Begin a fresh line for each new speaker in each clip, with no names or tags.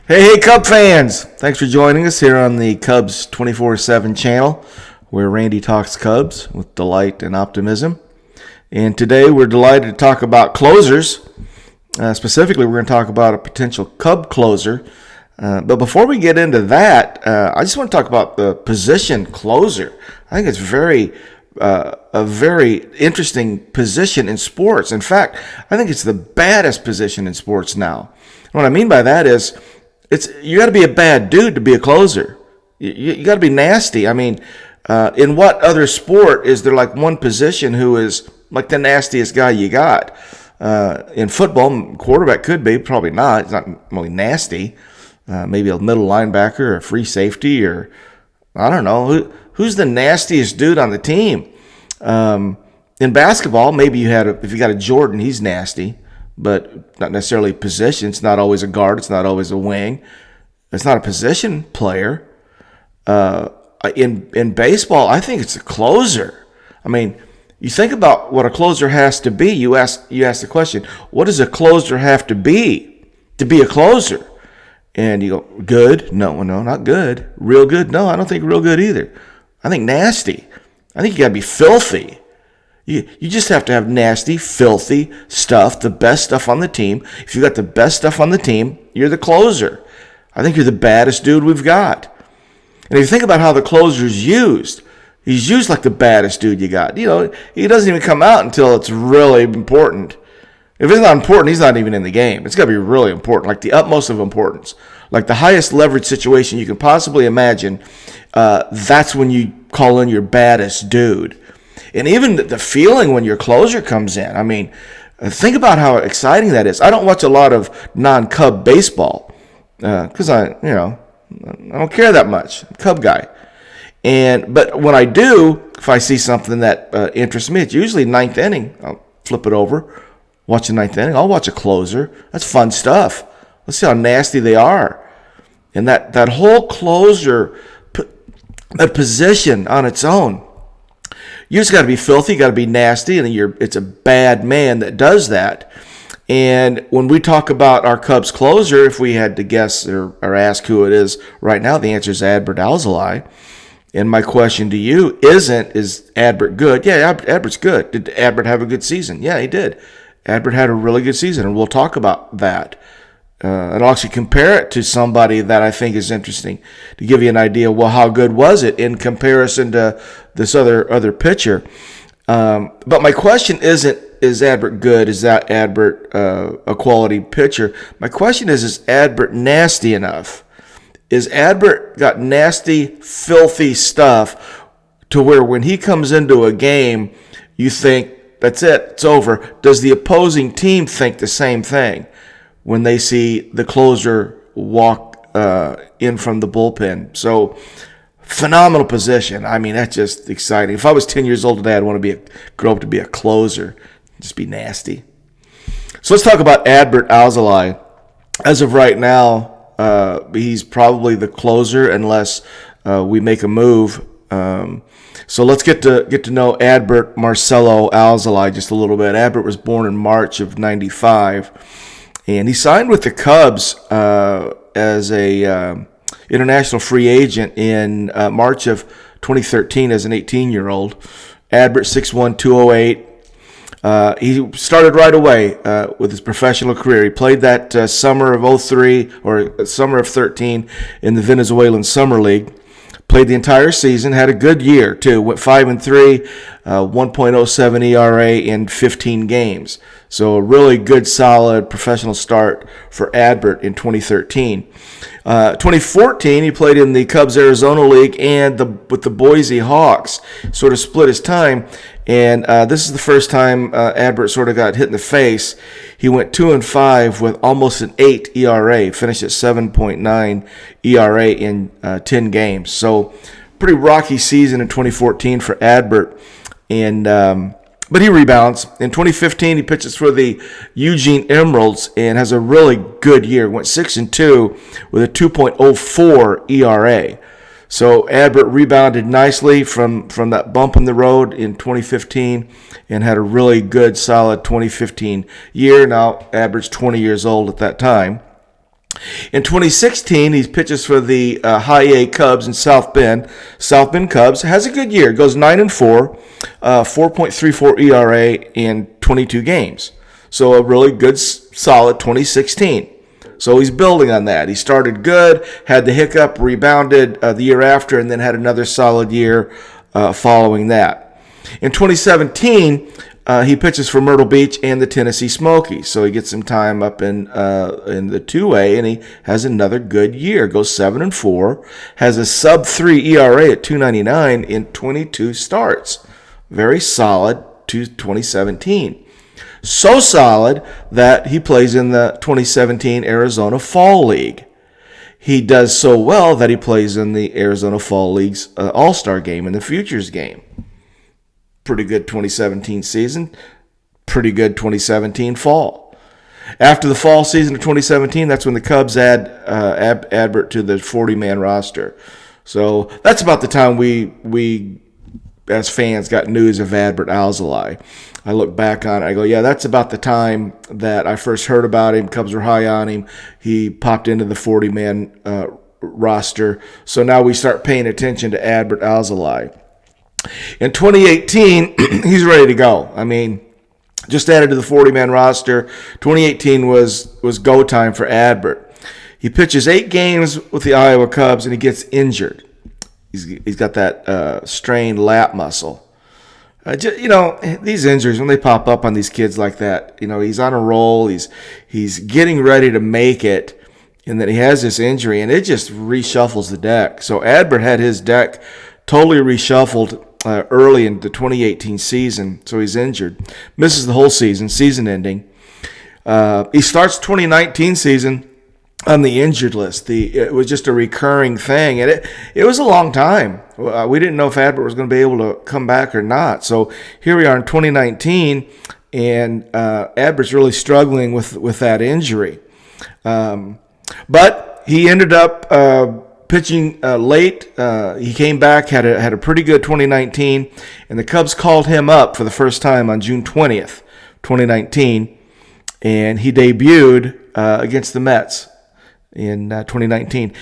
Hey, Cub fans! Thanks for joining us here on the Cubs 24/7 channel, where Randy talks Cubs with delight and optimism. And today we're delighted to talk about closers. Specifically, we're going to talk about a potential Cub closer. But before we get into that, I just want to talk about the position closer. I think it's a very interesting position in sports. In fact, I think it's the baddest position in sports now. What I mean by that is, you got to be a bad dude to be a closer. You got to be nasty. I mean, in what other sport is there like one position who is like the nastiest guy you got? In football, quarterback could be, probably not. It's not really nasty. Maybe a middle linebacker or a free safety, or I don't know. Who's the nastiest dude on the team? In basketball, maybe if you got a Jordan, he's nasty. But not necessarily position. It's not always a guard. It's not always a wing. It's not a position player. In baseball, I think it's a closer. I mean, you think about what a closer has to be. You ask the question, what does a closer have to be a closer? And you go, good? No, not good. Real good? No, I don't think real good either. I think nasty. I think you got to be filthy. You just have to have nasty, filthy stuff, the best stuff on the team. If you got the best stuff on the team, you're the closer. I think you're the baddest dude we've got. And if you think about how the closer's used, he's used like the baddest dude you got. You know, he doesn't even come out until it's really important. If it's not important, he's not even in the game. It's got to be really important, like the utmost of importance. Like the highest leverage situation you can possibly imagine, that's when you call in your baddest dude. And even the feeling when your closer comes in, I mean, think about how exciting that is. I don't watch a lot of non-Cub baseball because I don't care that much. I'm a Cub guy. But when I do, if I see something that interests me, it's usually ninth inning. I'll flip it over, watch the ninth inning. I'll watch a closer. That's fun stuff. Let's see how nasty they are. And that whole closer, that position on its own, you just got to be filthy, you got to be nasty, and it's a bad man that does that. And when we talk about our Cubs closer, if we had to guess or ask who it is right now, the answer is Adbert Alzolay. And my question to you is Adbert good? Yeah, Adbert's good. Did Adbert have a good season? Yeah, he did. Adbert had a really good season, and we'll talk about that. And I'll actually compare it to somebody that I think is interesting to give you an idea. Well, how good was it in comparison to this other pitcher? But my question isn't, is Adbert good? Is that Adbert a quality pitcher? My question is Adbert nasty enough? Is Adbert got nasty, filthy stuff to where when he comes into a game, you think, that's it, it's over? Does the opposing team think the same thing when they see the closer walk in from the bullpen? So, phenomenal position. I mean, that's just exciting. If I was 10 years old today, I'd want to grow up to be a closer. Just be nasty. So let's talk about Adbert Alzolay. As of right now, he's probably the closer unless we make a move. So let's get to know Adbert Marcelo Alzolay just a little bit. Adbert was born in March of '95. And he signed with the Cubs as a international free agent in March of 2013 as an 18-year-old. Adbert, 6'1", 208. He started right away with his professional career. He played that summer of 03 or summer of 13 in the Venezuelan Summer League. Played the entire season, had a good year too. Went 5-3, 1.07 ERA in 15 games. So a really good, solid professional start for Adbert in 2013. 2014, he played in the Cubs Arizona League and with the Boise Hawks. Sort of split his time, and this is the first time Adbert sort of got hit in the face. He went 2-5 with almost an 8 ERA, finished at 7.9 ERA in 10 games. So pretty rocky season in 2014 for Adbert, but he rebounds. In 2015, he pitches for the Eugene Emeralds and has a really good year. Went 6-2 with a 2.04 ERA. So Adbert rebounded nicely from that bump in the road in 2015 and had a really good, solid 2015 year. Now, Adbert's 20 years old at that time. In 2016, he pitches for the High A Cubs in South Bend. South Bend Cubs has a good year. Goes 9-4, 4.34 ERA in 22 games. So a really good, solid 2016. So he's building on that. He started good, had the hiccup, rebounded the year after, and then had another solid year following that. In 2017, he pitches for Myrtle Beach and the Tennessee Smokies. So he gets some time up in the 2A, and he has another good year. Goes 7-4, has a sub-3 ERA at 2.99 in 22 starts. Very solid to 2017. So solid that he plays in the 2017 Arizona Fall League. He does so well that he plays in the Arizona Fall League's All-Star game and the Futures game. Pretty good 2017 season. Pretty good 2017 fall. After the fall season of 2017, that's when the Cubs add Adbert to the 40-man roster. So that's about the time we as fans got news of Adbert Alzolay. I look back on it, I go, yeah, that's about the time that I first heard about him. Cubs were high on him. He popped into the 40-man roster. So now we start paying attention to Adbert Alzolay. In 2018, he's ready to go. I mean, just added to the 40-man roster. 2018 was go time for Adbert. He pitches 8 games with the Iowa Cubs, and he gets injured. He's got that strained lat muscle. These injuries, when they pop up on these kids like that, he's on a roll. He's getting ready to make it, and then he has this injury, and it just reshuffles the deck. So Adbert had his deck totally reshuffled early in the 2018 season, so he's injured. Misses the whole season ending. He starts 2019 season on the injured list. It was just a recurring thing, and it was a long time. We didn't know if Adbert was going to be able to come back or not. So here we are in 2019, and Adbert's really struggling with that injury. But he ended up pitching late. He came back, had a pretty good 2019, and the Cubs called him up for the first time on June 20th, 2019, and he debuted against the Mets in 2019.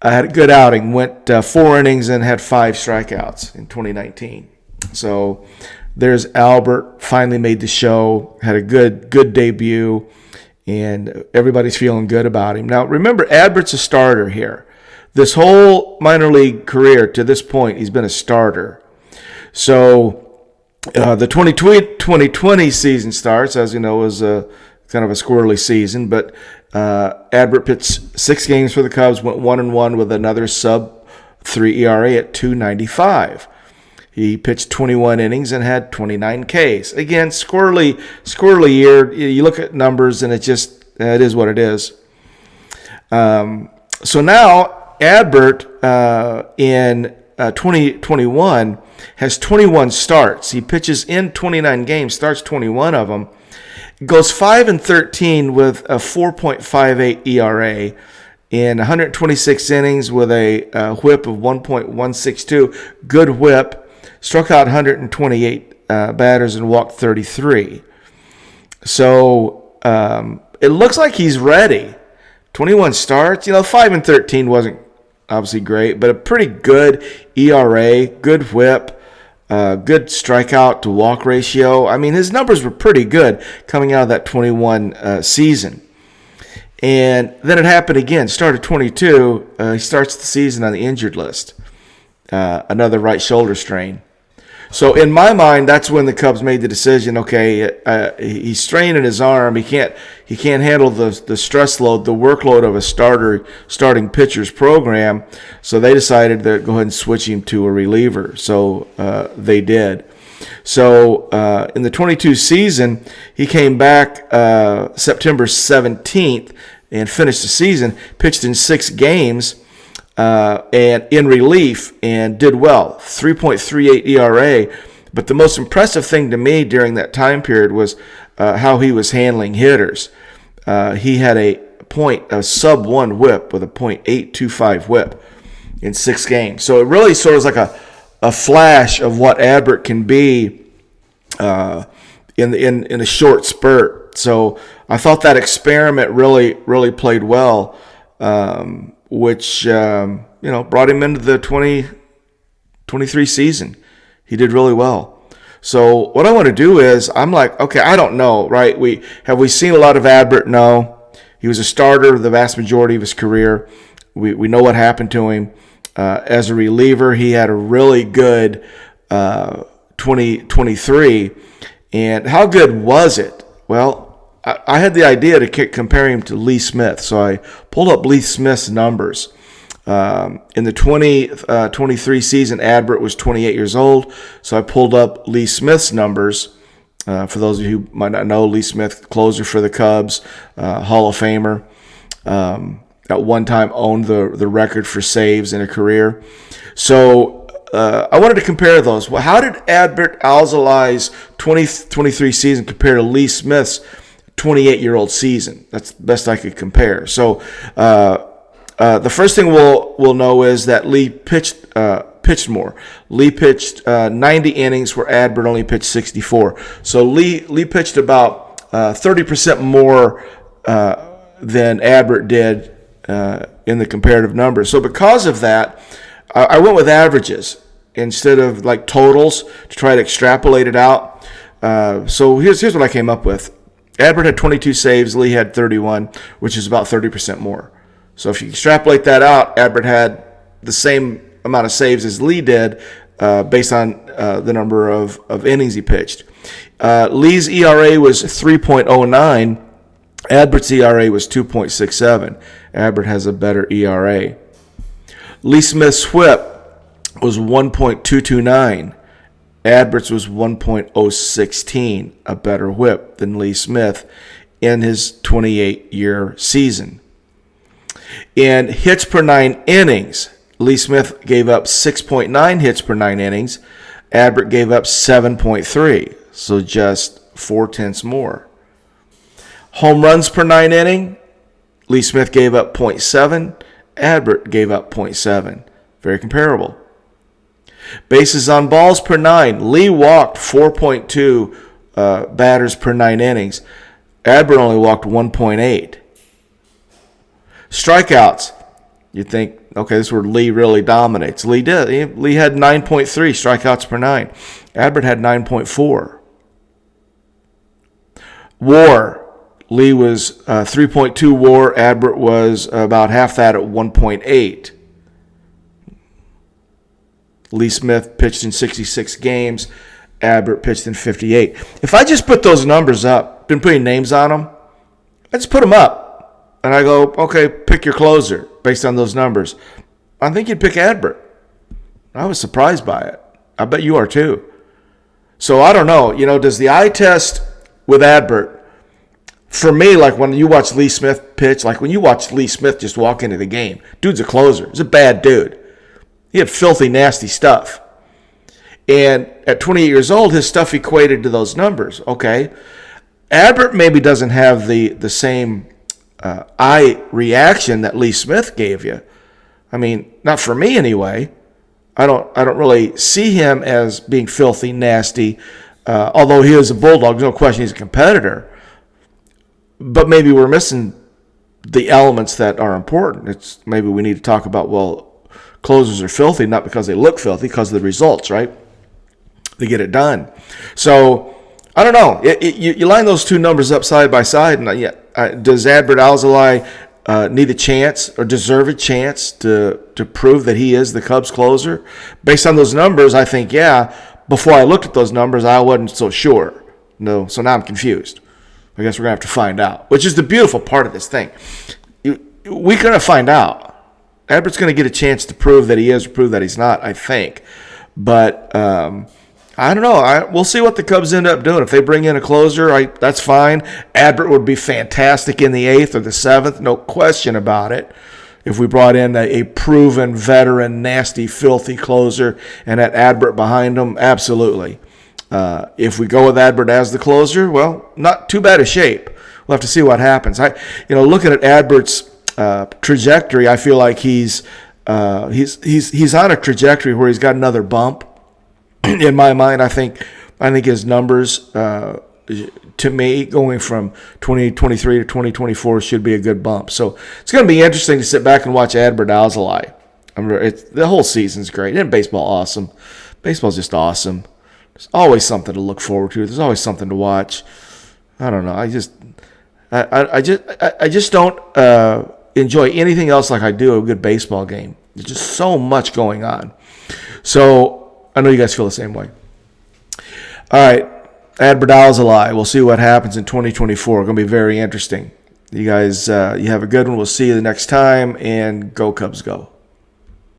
Had a good outing, went 4 innings and had 5 strikeouts in 2019. So there's Albert, finally made the show, had a good debut, and everybody's feeling good about him. Now remember, Adbert's a starter here. This whole minor league career to this point, he's been a starter. So the 2020 season starts, as you know, was kind of a squirrely season, but Adbert pitched 6 games for the Cubs, went 1-1 with another sub-3 ERA at 2.95. He pitched 21 innings and had 29 Ks. Again, squirrely year. You look at numbers and it is what it is. So now Adbert in 2021 has 21 starts. He pitches in 29 games, starts 21 of them. Goes 5-13 with a 4.58 ERA in 126 innings with a whip of 1.162. Good whip. Struck out 128 batters and walked 33. So it looks like he's ready. 21 starts. 5-13 wasn't obviously great, but a pretty good ERA, good whip. Good strikeout to walk ratio. I mean, his numbers were pretty good coming out of that 21 season. And then it happened again. Started 22. He starts the season on the injured list. Another right shoulder strain. So in my mind, that's when the Cubs made the decision. Okay, he's straining his arm. He can't handle the stress load, the workload of a starting pitcher's program. So they decided to go ahead and switch him to a reliever. So they did. So in the 22 season, he came back September 17th and finished the season. Pitched in 6 games. And in relief, and did well, 3.38 ERA. But the most impressive thing to me during that time period was how he was handling hitters. He had a sub-1 whip with a .825 whip in 6 games. So it really sort of is like a flash of what Adbert can be in a short spurt. So I thought that experiment really played well. which brought him into the 2023 season. He did really well. So what I want to do is, I'm like, okay, I don't know, right? We seen a lot of Adbert? No. He was a starter the vast majority of his career. We know what happened to him. As a reliever, he had a really good 2023. And how good was it? Well, I had the idea to compare him to Lee Smith. So I pulled up Lee Smith's numbers. In the 2023 season, Adbert was 28 years old. So I pulled up Lee Smith's numbers. For those of you who might not know, Lee Smith, closer for the Cubs, Hall of Famer. At one time owned the record for saves in a career. So I wanted to compare those. Well, how did Adbert Alzolay's 2023 season compare to Lee Smith's 28-year-old season? That's the best I could compare. So the first thing we'll know is that Lee pitched more. Lee pitched 90 innings where Adbert only pitched 64. So Lee pitched about 30% more than Adbert did in the comparative numbers. So because of that, I went with averages instead of like totals to try to extrapolate it out. So here's what I came up with. Adbert had 22 saves, Lee had 31, which is about 30% more. So if you extrapolate that out, Adbert had the same amount of saves as Lee did based on the number of innings he pitched. Lee's ERA was 3.09. Adbert's ERA was 2.67. Adbert has a better ERA. Lee Smith's whip was 1.229. Adbert's was 1.016, a better whip than Lee Smith in his 28-year season. In hits per 9 innings, Lee Smith gave up 6.9 hits per 9 innings. Adbert gave up 7.3, so just 0.4 more. Home runs per 9 inning, Lee Smith gave up 0.7. Adbert gave up 0.7. Very comparable. Bases on balls per 9. Lee walked 4.2 batters per 9 innings. Adbert only walked 1.8. Strikeouts. You'd think, okay, this is where Lee really dominates. Lee did. Lee had 9.3 strikeouts per 9. Adbert had 9.4. WAR. Lee was 3.2 WAR. Adbert was about half that at 1.8. Lee Smith pitched in 66 games. Adbert pitched in 58. If I just put those numbers up, been putting names on them, I just put them up. And I go, okay, pick your closer based on those numbers. I think you'd pick Adbert. I was surprised by it. I bet you are too. So I don't know. Does the eye test with Adbert, for me, like when you watch Lee Smith pitch, like when you watch Lee Smith just walk into the game, dude's a closer. He's a bad dude. He had filthy, nasty stuff. And at 28 years old, his stuff equated to those numbers. Okay. Adbert maybe doesn't have the same eye reaction that Lee Smith gave you. I mean, not for me anyway. I don't really see him as being filthy, nasty. Although he is a bulldog, no question he's a competitor. But maybe we're missing the elements that are important. It's maybe we need to talk about, well, closers are filthy, not because they look filthy, because of the results, right? They get it done. So, I don't know. You line those two numbers up side by side, and does Adbert Alzolay need a chance or deserve a chance to prove that he is the Cubs closer? Based on those numbers, I think, yeah. Before I looked at those numbers, I wasn't so sure. No, so now I'm confused. I guess we're going to have to find out, which is the beautiful part of this thing. We're going to find out. Adbert's going to get a chance to prove that he is or prove that he's not, I think. But I don't know. We'll see what the Cubs end up doing. If they bring in a closer, that's fine. Adbert would be fantastic in the 8th or the 7th, no question about it. If we brought in a proven, veteran, nasty, filthy closer and had Adbert behind him, absolutely. If we go with Adbert as the closer, well, not too bad a shape. We'll have to see what happens. Looking at Adbert's trajectory, I feel like he's on a trajectory where he's got another bump. In my mind, I think his numbers to me, going from 2023 to 2024 should be a good bump. So it's going to be interesting to sit back and watch Adbert Alzolay. The whole season's great. Isn't baseball awesome? Baseball's just awesome. There's always something to look forward to. There's always something to watch. I don't know. I just don't enjoy anything else like I do a good baseball game. There's just so much going on. So I know you guys feel the same way. All right, Adbert Alzolay. We'll see what happens in 2024. It's going to be very interesting. You guys, you have a good one. We'll see you the next time, and go Cubs go.